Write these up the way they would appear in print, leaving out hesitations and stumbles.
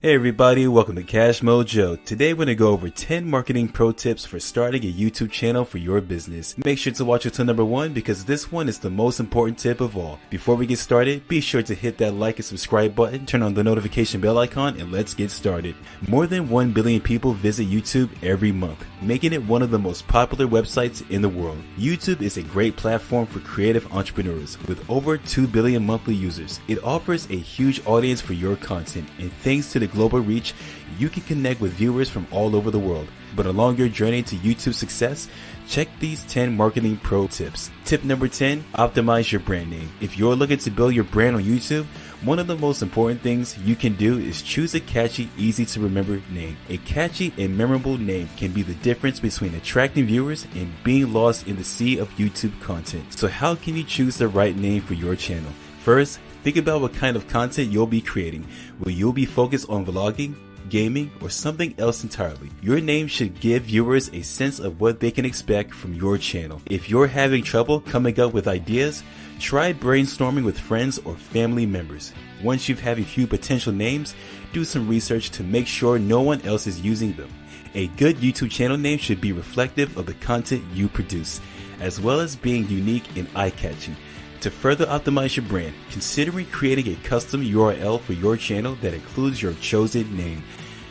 Hey everybody, welcome to Cash Mojo. Today we're going to go over 10 marketing pro tips for starting a YouTube channel for your business. Make sure to watch until number 1 because this one is the most important tip of all. Before we get started, be sure to hit that like and subscribe button, turn on the notification bell icon, and let's get started. More than 1 billion people visit YouTube every month, making it one of the most popular websites in the world. YouTube is a great platform for creative entrepreneurs with over 2 billion monthly users. It offers a huge audience for your content, and thanks to the global reach, you can connect with viewers from all over the world. But along your journey to YouTube success, check these 10 marketing pro tips. Tip number 10, optimize your brand name. If you're looking to build your brand on YouTube, one of the most important things you can do is choose a catchy, easy to remember name. A catchy and memorable name can be the difference between attracting viewers and being lost in the sea of YouTube content. So how can you choose the right name for your channel? First, think about what kind of content you'll be creating. Will you be focused on vlogging, gaming, or something else entirely? Your name should give viewers a sense of what they can expect from your channel. If you're having trouble coming up with ideas, try brainstorming with friends or family members. Once you've had a few potential names, do some research to make sure no one else is using them. A good YouTube channel name should be reflective of the content you produce, as well as being unique and eye-catching. To further optimize your brand, consider creating a custom URL for your channel that includes your chosen name.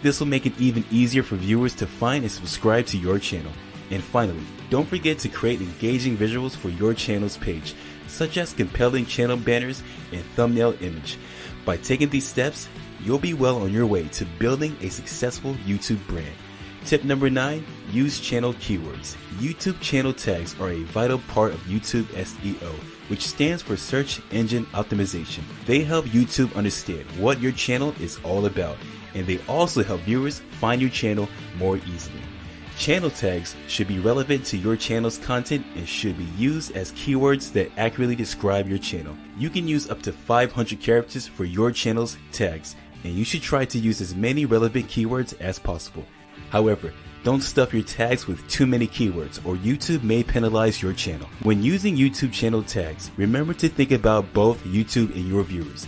This will make it even easier for viewers to find and subscribe to your channel. And finally, don't forget to create engaging visuals for your channel's page, such as compelling channel banners and thumbnail image. By taking these steps, you'll be well on your way to building a successful YouTube brand. Tip number 9, use channel keywords. YouTube channel tags are a vital part of YouTube SEO, which stands for Search Engine Optimization. They help YouTube understand what your channel is all about, and they also help viewers find your channel more easily. Channel tags should be relevant to your channel's content and should be used as keywords that accurately describe your channel. You can use up to 500 characters for your channel's tags, and you should try to use as many relevant keywords as possible. However, don't stuff your tags with too many keywords or YouTube may penalize your channel. When using YouTube channel tags, remember to think about both YouTube and your viewers.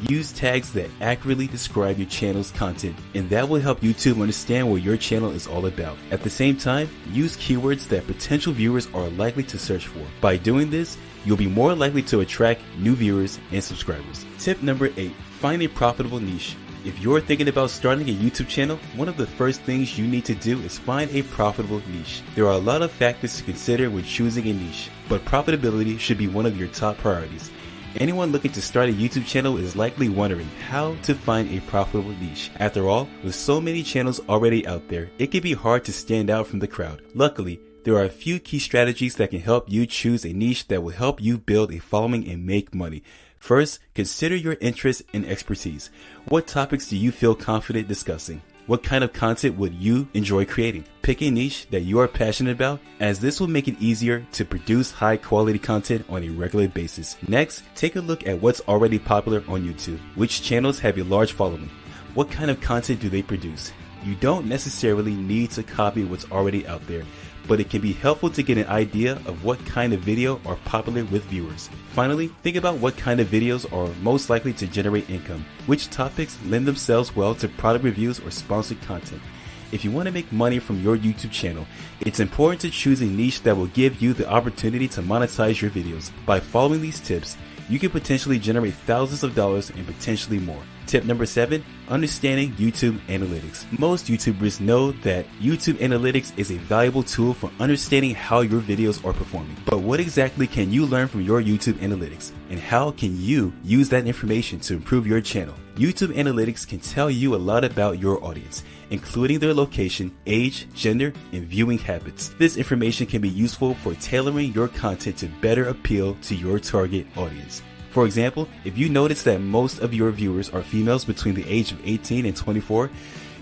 Use tags that accurately describe your channel's content, and that will help YouTube understand what your channel is all about. At the same time, use keywords that potential viewers are likely to search for. By doing this, you'll be more likely to attract new viewers and subscribers. Tip number 8, find a profitable niche. If you're thinking about starting a YouTube channel, one of the first things you need to do is find a profitable niche. There are a lot of factors to consider when choosing a niche, but profitability should be one of your top priorities. Anyone looking to start a YouTube channel is likely wondering how to find a profitable niche. After all, with so many channels already out there, it can be hard to stand out from the crowd. Luckily, there are a few key strategies that can help you choose a niche that will help you build a following and make money. First, consider your interests and expertise. What topics do you feel confident discussing? What kind of content would you enjoy creating? Pick a niche that you are passionate about, as this will make it easier to produce high quality content on a regular basis. Next, take a look at what's already popular on YouTube. Which channels have a large following? What kind of content do they produce? You don't necessarily need to copy what's already out there, but it can be helpful to get an idea of what kind of video are popular with viewers. Finally, think about what kind of videos are most likely to generate income. Which topics lend themselves well to product reviews or sponsored content? If you want to make money from your YouTube channel, it's important to choose a niche that will give you the opportunity to monetize your videos. By following these tips, you can potentially generate thousands of dollars and potentially more. Tip number 7, understanding YouTube analytics. Most YouTubers know that YouTube analytics is a valuable tool for understanding how your videos are performing. But what exactly can you learn from your YouTube analytics? And how can you use that information to improve your channel? YouTube analytics can tell you a lot about your audience, including their location, age, gender, and viewing habits. This information can be useful for tailoring your content to better appeal to your target audience. For example, if you notice that most of your viewers are females between the age of 18 and 24,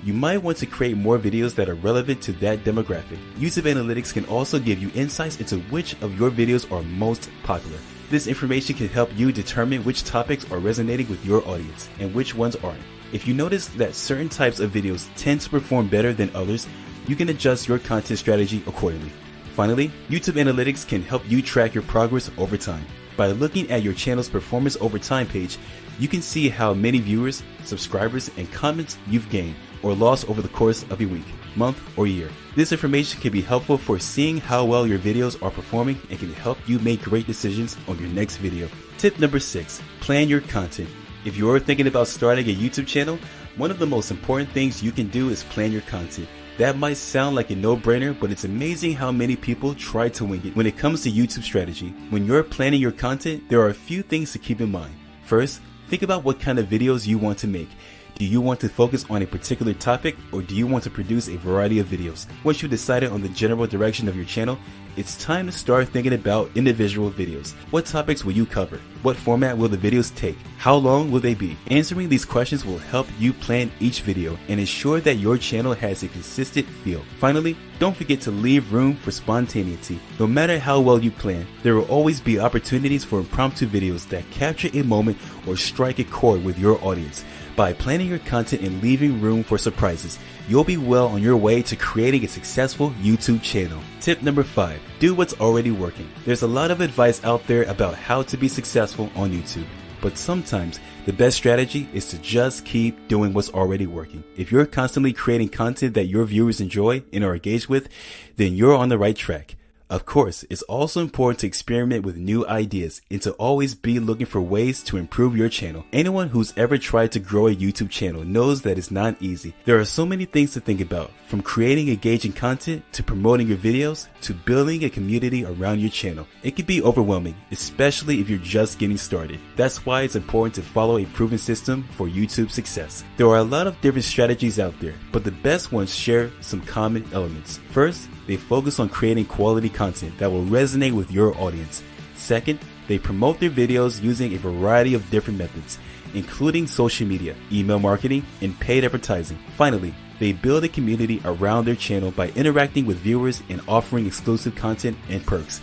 you might want to create more videos that are relevant to that demographic. YouTube Analytics can also give you insights into which of your videos are most popular. This information can help you determine which topics are resonating with your audience and which ones aren't. If you notice that certain types of videos tend to perform better than others, you can adjust your content strategy accordingly. Finally, YouTube Analytics can help you track your progress over time. By looking at your channel's performance over time page, you can see how many viewers, subscribers, and comments you've gained or lost over the course of a week, month, or year. This information can be helpful for seeing how well your videos are performing and can help you make great decisions on your next video. Tip number 6, plan your content. If you're thinking about starting a YouTube channel, one of the most important things you can do is plan your content. That might sound like a no-brainer, but it's amazing how many people try to wing it. When it comes to YouTube strategy, when you're planning your content, there are a few things to keep in mind. First, think about what kind of videos you want to make. Do you want to focus on a particular topic, or do you want to produce a variety of videos? Once you've decided on the general direction of your channel, it's time to start thinking about individual videos. What topics will you cover? What format will the videos take? How long will they be? Answering these questions will help you plan each video and ensure that your channel has a consistent feel. Finally, don't forget to leave room for spontaneity. No matter how well you plan, there will always be opportunities for impromptu videos that capture a moment or strike a chord with your audience. By planning your content and leaving room for surprises, you'll be well on your way to creating a successful YouTube channel. Tip number 5, do what's already working. There's a lot of advice out there about how to be successful on YouTube, but sometimes the best strategy is to just keep doing what's already working. If you're constantly creating content that your viewers enjoy and are engaged with, then you're on the right track. Of course, it's also important to experiment with new ideas and to always be looking for ways to improve your channel. Anyone who's ever tried to grow a YouTube channel knows that it's not easy. There are so many things to think about, from creating engaging content to promoting your videos to building a community around your channel. It can be overwhelming, especially if you're just getting started. That's why it's important to follow a proven system for YouTube success. There are a lot of different strategies out there, but the best ones share some common elements. First, they focus on creating quality content that will resonate with your audience. Second, they promote their videos using a variety of different methods, including social media, email marketing, and paid advertising. Finally, they build a community around their channel by interacting with viewers and offering exclusive content and perks.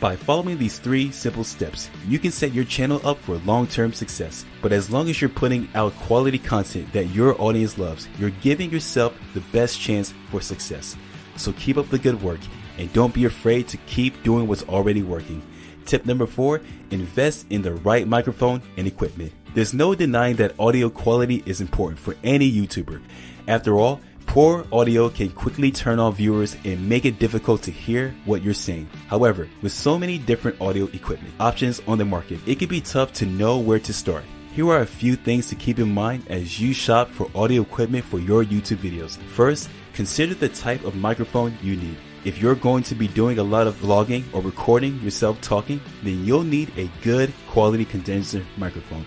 By following these 3 simple steps, you can set your channel up for long-term success. But as long as you're putting out quality content that your audience loves, you're giving yourself the best chance for success. So keep up the good work and don't be afraid to keep doing what's already working. Tip number 4, invest in the right microphone and equipment. There's no denying that audio quality is important for any YouTuber. After all, poor audio can quickly turn off viewers and make it difficult to hear what you're saying. However, with so many different audio equipment options on the market, it can be tough to know where to start. Here are a few things to keep in mind as you shop for audio equipment for your YouTube videos. First, consider the type of microphone you need. If you're going to be doing a lot of vlogging or recording yourself talking, then you'll need a good quality condenser microphone.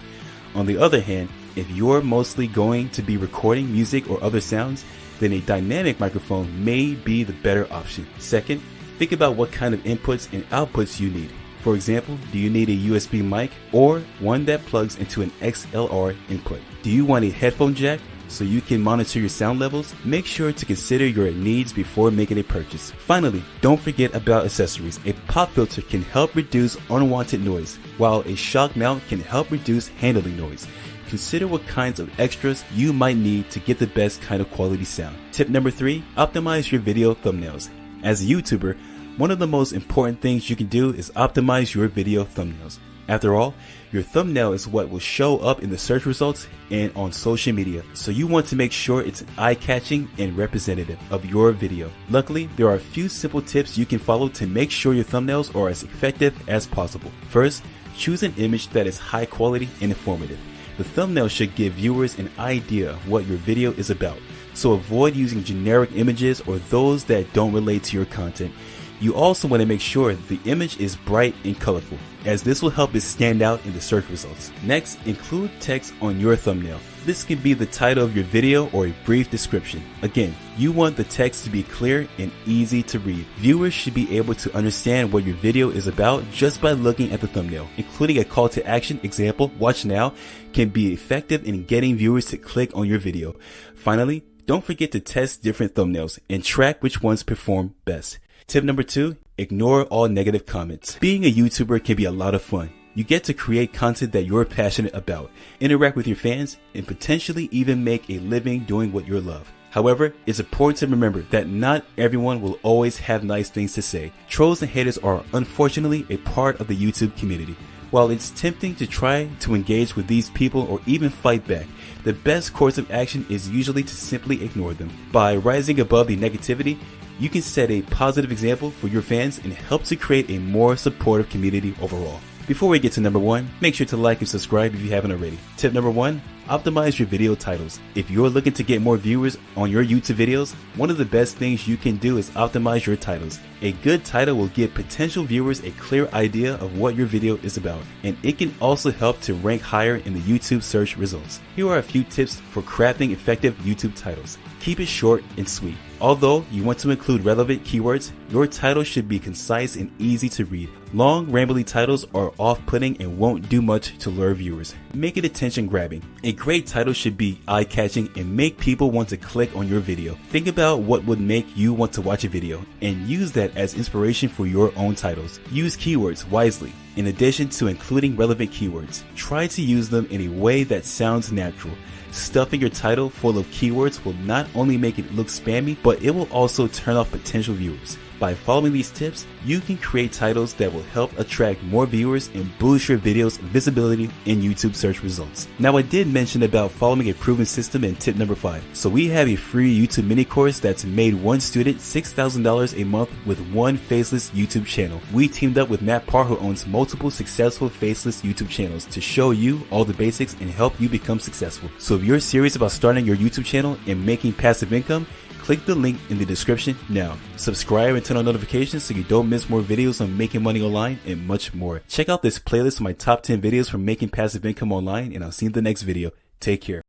On the other hand, if you're mostly going to be recording music or other sounds, then a dynamic microphone may be the better option. Second, think about what kind of inputs and outputs you need. For example, do you need a USB mic or one that plugs into an XLR input? Do you want a headphone jack so you can monitor your sound levels? Make sure to consider your needs before making a purchase. Finally, don't forget about accessories. A pop filter can help reduce unwanted noise, while a shock mount can help reduce handling noise. Consider what kinds of extras you might need to get the best kind of quality sound. Tip number 3, optimize your video thumbnails. As a YouTuber, one of the most important things you can do is optimize your video thumbnails. After all, your thumbnail is what will show up in the search results and on social media, so you want to make sure it's eye-catching and representative of your video. Luckily, there are a few simple tips you can follow to make sure your thumbnails are as effective as possible. First, choose an image that is high quality and informative. The thumbnail should give viewers an idea of what your video is about, so avoid using generic images or those that don't relate to your content. You also want to make sure the image is bright and colorful, as this will help it stand out in the search results. Next, include text on your thumbnail. This can be the title of your video or a brief description. Again, you want the text to be clear and easy to read. Viewers should be able to understand what your video is about just by looking at the thumbnail. Including a call to action, example, watch now, can be effective in getting viewers to click on your video. Finally, don't forget to test different thumbnails and track which ones perform best. Tip number 2, ignore all negative comments. Being a YouTuber can be a lot of fun. You get to create content that you're passionate about, interact with your fans, and potentially even make a living doing what you love. However, it's important to remember that not everyone will always have nice things to say. Trolls and haters are unfortunately a part of the YouTube community. While it's tempting to try to engage with these people or even fight back, the best course of action is usually to simply ignore them. By rising above the negativity, you can set a positive example for your fans and help to create a more supportive community overall. Before we get to number 1, make sure to like and subscribe if you haven't already. Tip number 1, optimize your video titles. If you're looking to get more viewers on your YouTube videos, one of the best things you can do is optimize your titles. A good title will give potential viewers a clear idea of what your video is about, and it can also help to rank higher in the YouTube search results. Here are a few tips for crafting effective YouTube titles. Keep it short and sweet. Although you want to include relevant keywords, your title should be concise and easy to read. Long, rambly titles are off-putting and won't do much to lure viewers. Make it attention-grabbing. A great title should be eye-catching and make people want to click on your video. Think about what would make you want to watch a video and use that as inspiration for your own titles. Use keywords wisely. In addition to including relevant keywords, try to use them in a way that sounds natural. Stuffing your title full of keywords will not only make it look spammy, but it will also turn off potential viewers. By following these tips, you can create titles that will help attract more viewers and boost your video's visibility in YouTube search results. Now, I did mention about following a proven system in tip number 5. So we have a free YouTube mini course that's made one student $6,000 a month with one faceless YouTube channel. We teamed up with Matt Parr, who owns multiple successful faceless YouTube channels, to show you all the basics and help you become successful. So if you're serious about starting your YouTube channel and making passive income, click the link in the description now. Subscribe and turn on notifications so you don't miss more videos on making money online and much more. Check out this playlist of my top 10 videos for making passive income online, and I'll see you in the next video. Take care.